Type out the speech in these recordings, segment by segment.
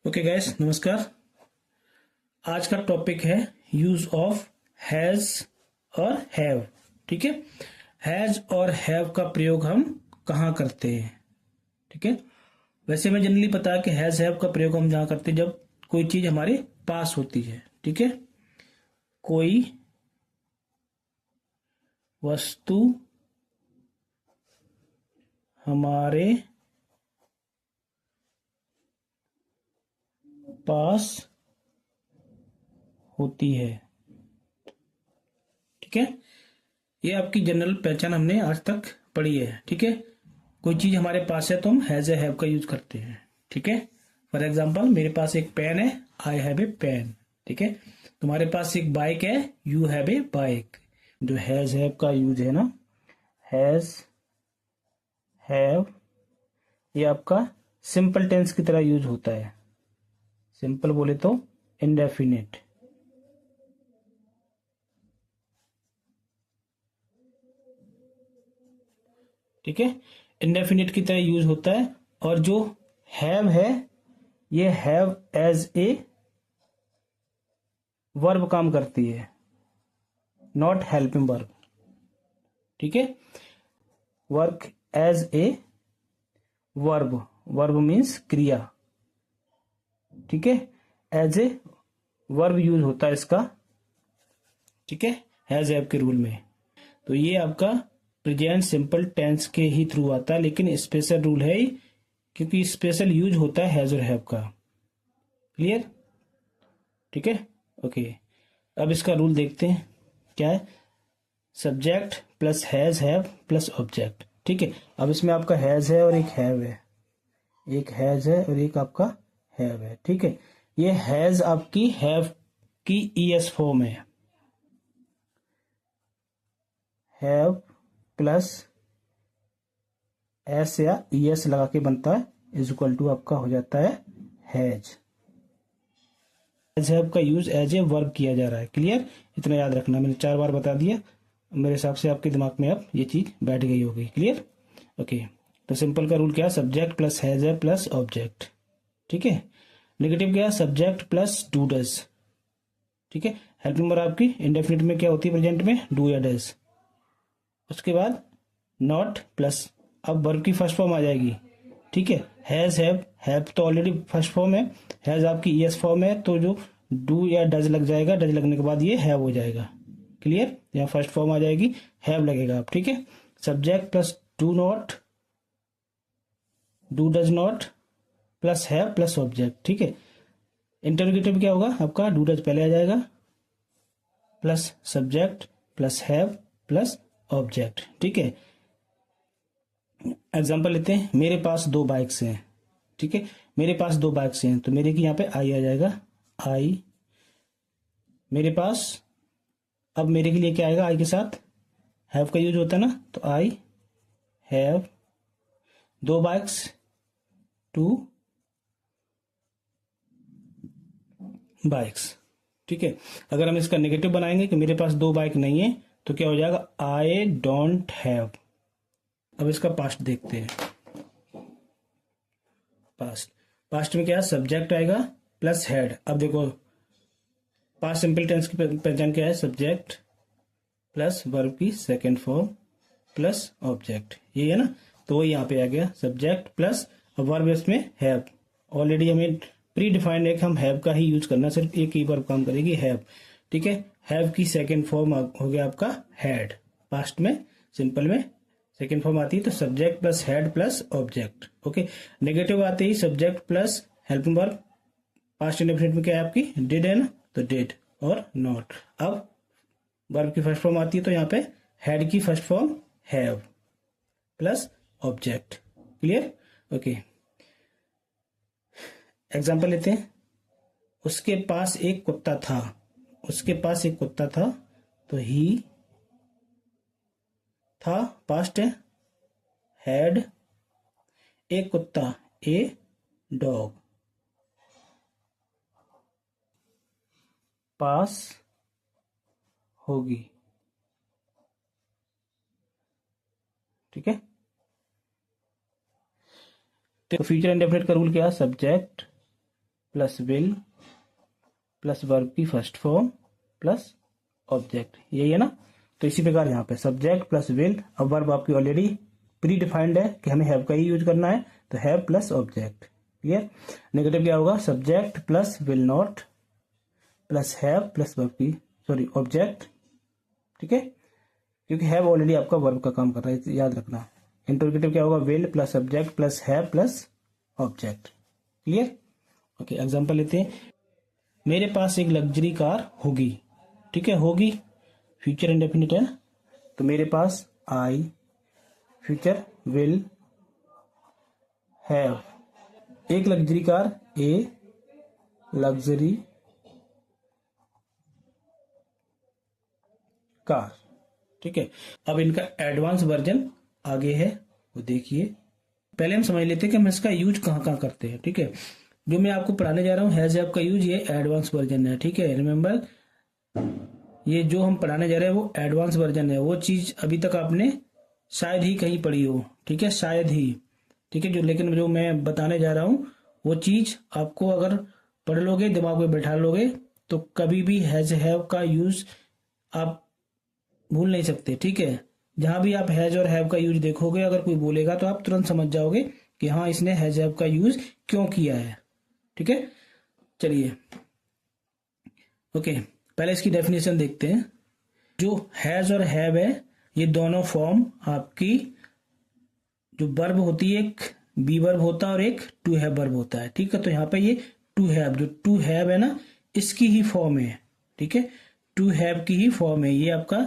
Okay guys, नमस्कार। आज का टॉपिक है यूज ऑफ हैज और हैव। ठीक है, हैज और हैव का प्रयोग हम कहाँ करते हैं। ठीक है, वैसे मैं जनरली पता है कि हैज हैव का प्रयोग हम जहाँ करते हैं जब कोई चीज हमारे पास होती है। ठीक है, कोई वस्तु हमारे पास होती है। ठीक है, ये आपकी जनरल पहचान हमने आज तक पढ़ी है। ठीक है, कोई चीज हमारे पास है तो हम हैज ए हैव का यूज करते हैं। ठीक है, फॉर एग्जाम्पल मेरे पास एक पेन है, आई हैव ए पेन। ठीक है, तुम्हारे पास एक बाइक है, यू हैव ए बाइक। जो हैज हैव का यूज है ना, हैज हैव, ये आपका सिंपल टेंस की तरह यूज होता है। सिंपल बोले तो इंडेफिनिट। ठीक है, इंडेफिनिट की तरह यूज होता है। और जो हैव है, ये हैव एज ए वर्ब काम करती है, नॉट हेल्पिंग वर्ब। ठीक है, work as a verb, verb means क्रिया। ठीक है, एज ए वर्ब यूज होता है इसका। ठीक है, हैज हैव के रूल में। तो ये आपका प्रेजेंट सिंपल टेंस के ही थ्रू आता है, लेकिन स्पेशल रूल है क्योंकि स्पेशल यूज होता है हैज और हैव का। क्लियर? ठीक है, ओके। अब इसका रूल देखते हैं क्या है। Subject plus has have plus object. ठीक है, अब इसमें आपका हैज है और एक हैव है, एक हैज है और एक आपका हैव है। ठीक है, ये हैज आपकी हैव की ईएस फॉर्म है। हैव प्लस एस या ईएस लगा के बनता है, इज इक्वल टू आपका हो जाता है हैज। हैज हैव का यूज एज ए वर्ब किया जा रहा है। क्लियर? इतना याद रखना, मैंने 4 बार बता दिया। मेरे हिसाब से आपके दिमाग में अब ये चीज बैठ गई होगी। क्लियर? ओके, तो सिंपल का रूल क्या है, subject plus has have plus object. ठीक है, नेगेटिव क्या है, सब्जेक्ट प्लस डू डज। ठीक है, हेल्पिंग वर्ब आपकी इंडेफिनिट में क्या होती है, प्रेजेंट में डू या डज। उसके बाद नॉट प्लस, अब वर्ब की फर्स्ट फॉर्म आ जाएगी। ठीक है, हैज हैव तो ऑलरेडी फर्स्ट फॉर्म है, हैज आपकी ईएस फॉर्म है, तो जो डू या डज लग जाएगा, डज लगने के बाद ये हैव हो जाएगा। क्लियर? यहाँ फर्स्ट फॉर्म आ जाएगी, हैव लगेगा आप। ठीक है, subject plus do not, do does not plus have plus object. ठीक है, इंटरोगेटिव क्या होगा आपका, डू डज पहले आ जाएगा plus subject plus have plus object. ठीक है, एग्जाम्पल लेते हैं, मेरे पास 2 बाइक्स हैं। ठीक है, मेरे पास 2 बाइक्स हैं, तो मेरे की यहाँ पे आई आ जाएगा, आई मेरे पास। अब मेरे के लिए क्या आएगा, आई के साथ हैव का यूज होता है ना, तो आई हैव 2 बाइक्स, 2 बाइक्स। ठीक है, अगर हम इसका नेगेटिव बनाएंगे कि मेरे पास 2 बाइक नहीं है, तो क्या हो जाएगा, आई डोंट हैव। अब इसका पास्ट देखते हैं। पास्ट, पास्ट में क्या है, सब्जेक्ट आएगा प्लस हैड। अब देखो, पास्ट सिंपल टेंस की पहचान क्या है, सब्जेक्ट प्लस वर्ब की सेकेंड फॉर्म प्लस ऑब्जेक्ट, ये है ना। तो वही यहाँ पे आ गया, सब्जेक्ट प्लस वर्ब इसमें हैव। ऑलरेडी हमें प्री डिफाइंड है कि हम हैव का ही यूज करना, सिर्फ एक ही वर्ब काम करेगी, हैव। ठीक है, हैव की सेकेंड फॉर्म हो गया आपका हैड। पास्ट में सिंपल में सेकेंड फॉर्म आती है तो subject plus had plus object. Okay, negative आते ही subject plus helping verb. Past indefinite में क्या है आपकी, डिड है ना, तो डिड और नॉट। अब वर्ब की फर्स्ट फॉर्म आती है तो यहाँ पे हैड की first form have plus object. Clear? Okay, example लेते हैं, उसके पास एक कुत्ता था। उसके पास एक कुत्ता था, तो ही था पास्ट है, हैड एक कुत्ता, ए डॉग। पास होगी। ठीक है, तो फ्यूचर इंडेफिनिट का रूल क्या है, subject plus will plus verb की फर्स्ट फॉर्म प्लस ऑब्जेक्ट, यही है ना। तो इसी प्रकार यहाँ पे सब्जेक्ट प्लस विल, अब वर्ब आपकी ऑलरेडी प्री डिफाइंड है कि हमें हैव का ही यूज करना है, तो have plus object, clear. Negative क्या होगा, subject plus will not plus have plus verb की सॉरी ऑब्जेक्ट, ठीक है, क्योंकि हैव ऑलरेडी आपका वर्ब का काम कर रहा है, याद रखना। इंटरोगेटिव क्या होगा, will plus subject plus have plus object, clear. Okay, example लेते हैं। मेरे पास एक लग्जरी कार होगी, ठीक है, होगी फ्यूचर इंडेफिनिट है ना, तो मेरे पास आई फ्यूचर विल हैव एक luxury car, a luxury car, ठीक है। अब इनका एडवांस वर्जन आगे है, वो देखिए। पहले हम समझ लेते हैं कि हम इसका यूज कहाँ कहाँ करते हैं, ठीक है। जो मैं आपको पढ़ाने जा रहा हूँ हैज हैव का यूज, ये एडवांस वर्जन है, ठीक है। रिमेंबर, ये जो हम पढ़ाने जा रहे हैं वो एडवांस वर्जन है, वो चीज अभी तक आपने शायद ही कहीं पढ़ी हो, ठीक है, शायद ही, ठीक है। जो लेकिन जो मैं बताने जा रहा हूँ वो चीज आपको अगर पढ़ लोगे, दिमाग में बैठा लोगे, तो कभी भी हैज हैव का यूज आप भूल नहीं सकते, ठीक है। जहां भी आप हैज और हैव का यूज देखोगे, अगर कोई बोलेगा तो आप तुरंत समझ जाओगे कि हाँ इसने हैज हैव का यूज क्यों किया है, ठीक है। चलिए, ओके, पहले इसकी डेफिनेशन देखते हैं। जो हैज और हैव है, ये दोनों फॉर्म आपकी जो वर्ब होती है, एक बी वर्ब होता है और एक टू हैव वर्ब होता है, ठीक है। तो यहाँ पे ये टू हैव, जो टू हैव है ना, इसकी ही फॉर्म है, ठीक है, टू हैव की ही फॉर्म है। ये आपका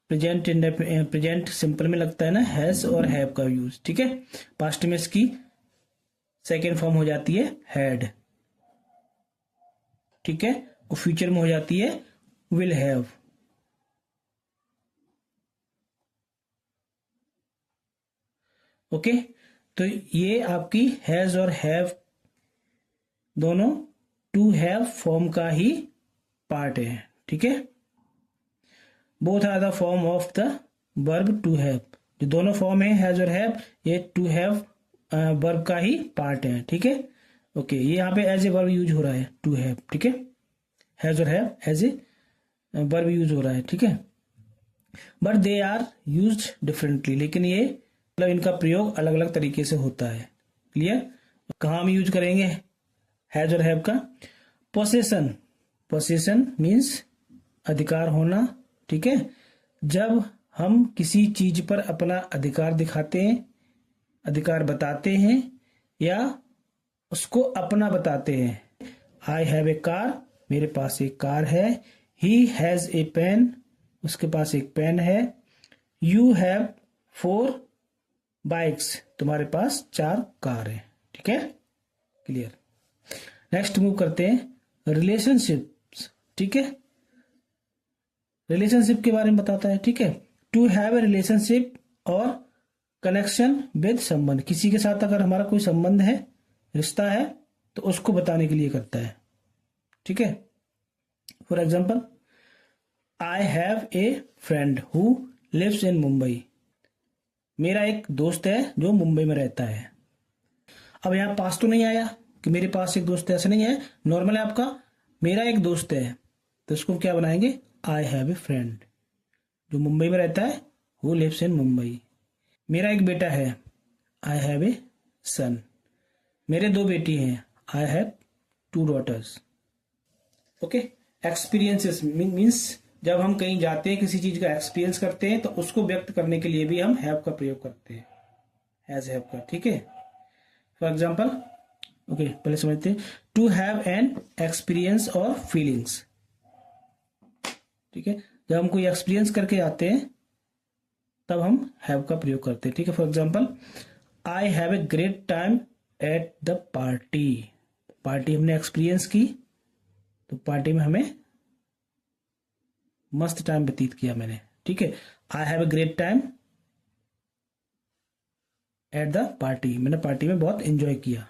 प्रेजेंट सिंपल में लगता है ना, हैज और हैव का यूज, ठीक है। पास्ट में इसकी सेकेंड फॉर्म हो जाती है हैड, ठीक है, और फ्यूचर में हो जाती है विल हैव। ओके, तो ये आपकी हैज और हैव दोनों टू हैव फॉर्म का ही पार्ट है, ठीक है। Both are the form of the verb to have, जो दोनों फॉर्म है हैज और हैव, ये टू हैव वर्ब का ही पार्ट है, ठीक है। ओके, ये यहाँ पे एज ए वर्ब यूज हो रहा है टू हैव, ठीक है, हैज और have as a verb use हो रहा है, ठीक है। But they are use differently, लेकिन ये मतलब इनका प्रयोग अलग अलग तरीके से होता है, क्लियर। कहाँ हम यूज करेंगे हैज और हैव का, पोसेशन, पोसेशन मीन्स अधिकार होना, ठीक है। जब हम किसी चीज पर अपना अधिकार दिखाते हैं, अधिकार बताते हैं या उसको अपना बताते हैं। आई हैव ए कार, मेरे पास एक कार है। ही हैज ए पेन, उसके पास एक पेन है। यू हैव 4 बाइक्स, तुम्हारे पास 4 कार है, ठीक है, क्लियर। नेक्स्ट मूव करते हैं रिलेशनशिप्स, ठीक है। रिलेशनशिप के बारे में बताता है, ठीक है। टू हैव ए रिलेशनशिप और कनेक्शन विद संबंध, किसी के साथ अगर हमारा कोई संबंध है, रिश्ता है, तो उसको बताने के लिए करता है, ठीक है। For example, I have a friend who lives in Mumbai, मेरा एक दोस्त है जो मुंबई में रहता है। अब यहां पास तो नहीं आया कि मेरे पास एक दोस्त है, ऐसा नहीं है, नॉर्मल है आपका, मेरा एक दोस्त है, तो इसको क्या बनाएंगे, आई हैव ए फ्रेंड जो मुंबई में रहता है, हु लिव्स इन मुंबई। मेरा एक बेटा है, आई हैव ए सन। मेरे 2 बेटी हैं, I have 2 daughters. Okay, experiences means जब हम कहीं जाते हैं, किसी चीज का एक्सपीरियंस करते हैं, तो उसको व्यक्त करने के लिए भी हम हैव का प्रयोग करते हैं, हैज हैव का, ठीक है। फॉर एग्जाम्पल, ओके, पहले समझते हैं, टू हैव एन एक्सपीरियंस और फीलिंग्स, ठीक है। जब हम कोई एक्सपीरियंस करके आते हैं तब हम हैव का प्रयोग करते हैं, ठीक है। For example, I have a great time at the party, party हमने एक्सपीरियंस की, तो पार्टी में हमें मस्त टाइम व्यतीत किया मैंने, ठीक है। I have a great time at the party, मैंने पार्टी में बहुत एंजॉय किया।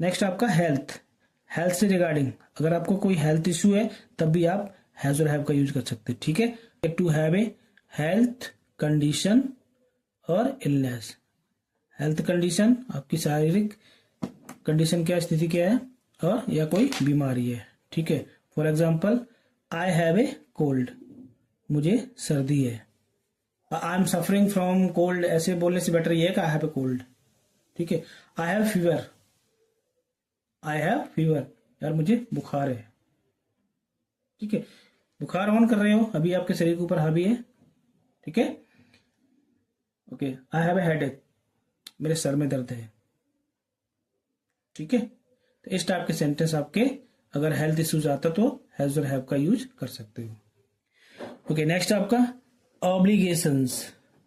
नेक्स्ट आपका हेल्थ, हेल्थ से रिगार्डिंग अगर आपको कोई हेल्थ इश्यू है तब भी आप हैज और हैव का यूज कर सकते हैं, ठीक है। To have a health condition और इलनेस, हेल्थ कंडीशन आपकी शारीरिक कंडीशन क्या, स्थिति क्या है, और या कोई बीमारी है, ठीक है। For example I have A cold, मुझे सर्दी है। I am suffering from cold ऐसे बोलने से बेटर ये है कि आई हैव ए कोल्ड, ठीक है। I have fever, I have fever, यार मुझे बुखार है, ठीक है। बुखार ऑन कर रहे हो, अभी आपके शरीर के ऊपर हावी है, ठीक है। Okay, I have A headache, मेरे सर में दर्द है, ठीक है। तो इस टाइप के सेंटेंस आपके अगर हेल्थ इश्यूज आता तो हैज और हैव का यूज कर सकते हो। ओके, नेक्स्ट आपका ऑब्लिगेशंस।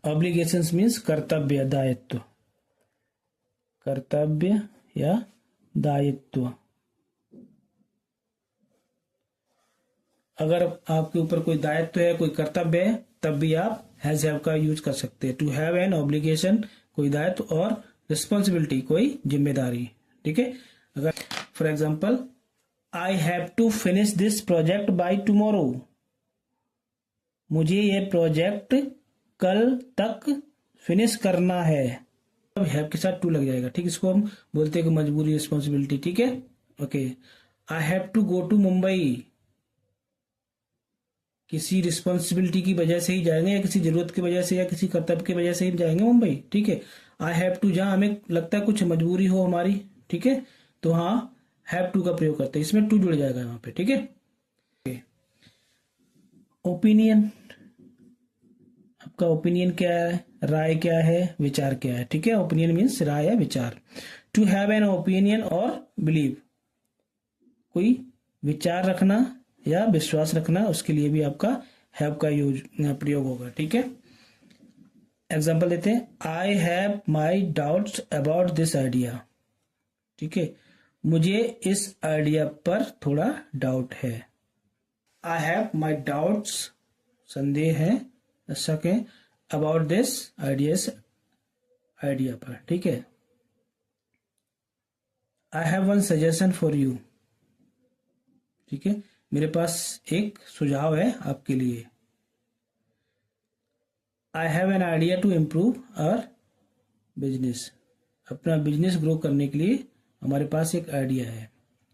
ऑब्लिगेशंस मीन्स कर्तव्य, दायित्व, कर्तव्य या दायित्व। अगर आपके ऊपर कोई दायित्व है, कोई कर्तव्य है, तब भी आप हैज हैव का यूज कर सकते हैं। टू हैव एन ऑब्लिगेशन, कोई दायित्व, और रिस्पॉन्सिबिलिटी, कोई जिम्मेदारी, ठीक है। अगर for example I have to finish this project by tomorrow, मुझे ये प्रोजेक्ट कल तक फिनिश करना है। अब हैव के साथ टू लग जाएगा, ठीक। इसको हम बोलते हैं कि मजबूरी, रिस्पॉन्सिबिलिटी, ठीक है। Okay, I have to go to Mumbai, किसी रिस्पॉन्सिबिलिटी की वजह से ही जाएंगे, या किसी जरूरत की वजह से, या किसी कर्तव्य की वजह से ही जाएंगे मुंबई, ठीक है। आई हैव टू, जहां हमें लगता है कुछ मजबूरी हो हमारी, ठीक है, तो हाँ हैव टू का प्रयोग करते हैं, इसमें टू जुड़ जाएगा वहां पे, ठीक है। ओपिनियन, आपका ओपिनियन क्या है, राय क्या है, विचार क्या है, ठीक है। ओपिनियन मीन्स राय या विचार। टू हैव एन ओपिनियन और बिलीव, कोई विचार रखना या विश्वास रखना, उसके लिए भी आपका हैव का यूज प्रयोग होगा, ठीक है। एग्जाम्पल देते हैं, I have my doubts about this idea, ठीक है, मुझे इस आइडिया पर थोड़ा डाउट है। आई हैव माई डाउट्स, संदेह है, शक है, अबाउट दिस आइडिया पर, ठीक है। I have one suggestion for you, ठीक है, मेरे पास एक सुझाव है आपके लिए। I have an idea to improve our business, अपना बिजनेस ग्रो करने के लिए हमारे पास एक आइडिया है।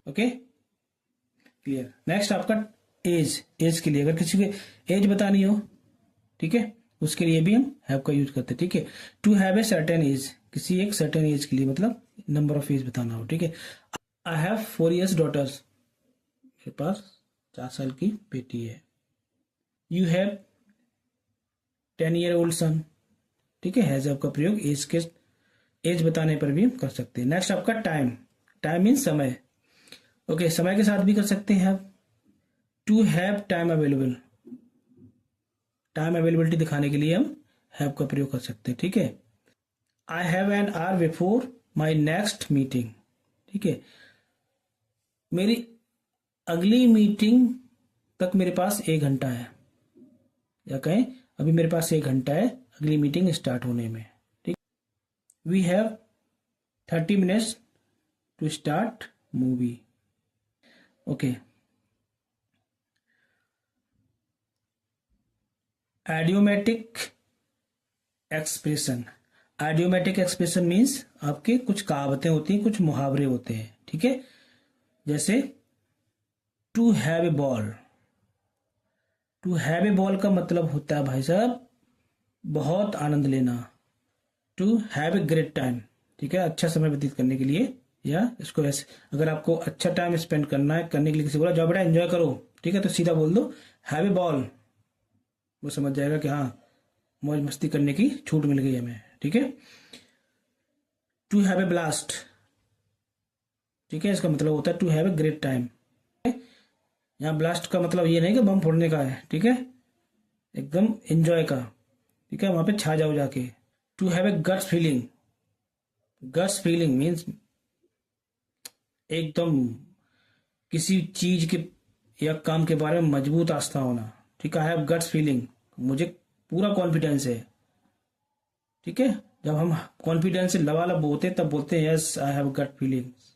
Okay, clear. नेक्स्ट आपका एज, एज के लिए अगर किसी को एज बतानी हो, ठीक है, उसके लिए भी हम हैव का यूज करते हैं, ठीक है। To have a certain age, किसी एक सर्टेन एज के लिए, मतलब नंबर ऑफ एज बताना हो, ठीक है। आई हैव 4 years daughters, मेरे पास 4 साल की बेटी है। यू हैव 10-year-old son, ठीक है। हैज आपका प्रयोग एज के, एज बताने पर भी हम कर सकते हैं। नेक्स्ट आपका टाइम, टाइम मीन समय, ओके, समय के साथ भी कर सकते हैं आप। To have time available, time availability दिखाने के लिए हम हैव का प्रयोग कर सकते हैं, ठीक है। I have an hour before my next meeting, ठीक है, मेरी अगली मीटिंग तक मेरे पास 1 घंटा है, या कहें अभी मेरे पास 1 घंटा है अगली मीटिंग स्टार्ट होने में, ठीक। We have 30 minutes to start movie, okay. Idiomatic expression, idiomatic expression means आपके कुछ कहावतें होती हैं, कुछ मुहावरे होते हैं, ठीक है। जैसे to have a ball, to have a ball का मतलब होता है भाई साहब बहुत आनंद लेना। To have a great time, ठीक है, अच्छा समय व्यतीत करने के लिए, या इसको ऐसे अगर आपको अच्छा टाइम स्पेंड करना है, करने के लिए किसी बोला जाओ बेटा एंजॉय करो, ठीक है, तो सीधा बोल दो हैव ए बॉल, वो समझ जाएगा कि हाँ मौज मस्ती करने की छूट मिल गई हमें, ठीक है। टू हैव ए ब्लास्ट, ठीक है, इसका मतलब होता है to have a great time. यहाँ ब्लास्ट का मतलब ये नहीं कि बम फोड़ने का है, ठीक है, एकदम एंजॉय का, ठीक है, वहां पे छा जाओ जाके। To have a guts feeling, guts feeling means एकदम किसी चीज के या काम के बारे में मजबूत आस्था होना, ठीक है। आई हैव गट्स फीलिंग, मुझे पूरा कॉन्फिडेंस है, ठीक है। जब हम कॉन्फिडेंस से लबालब होते तब बोलते हैं yes I have gut feelings,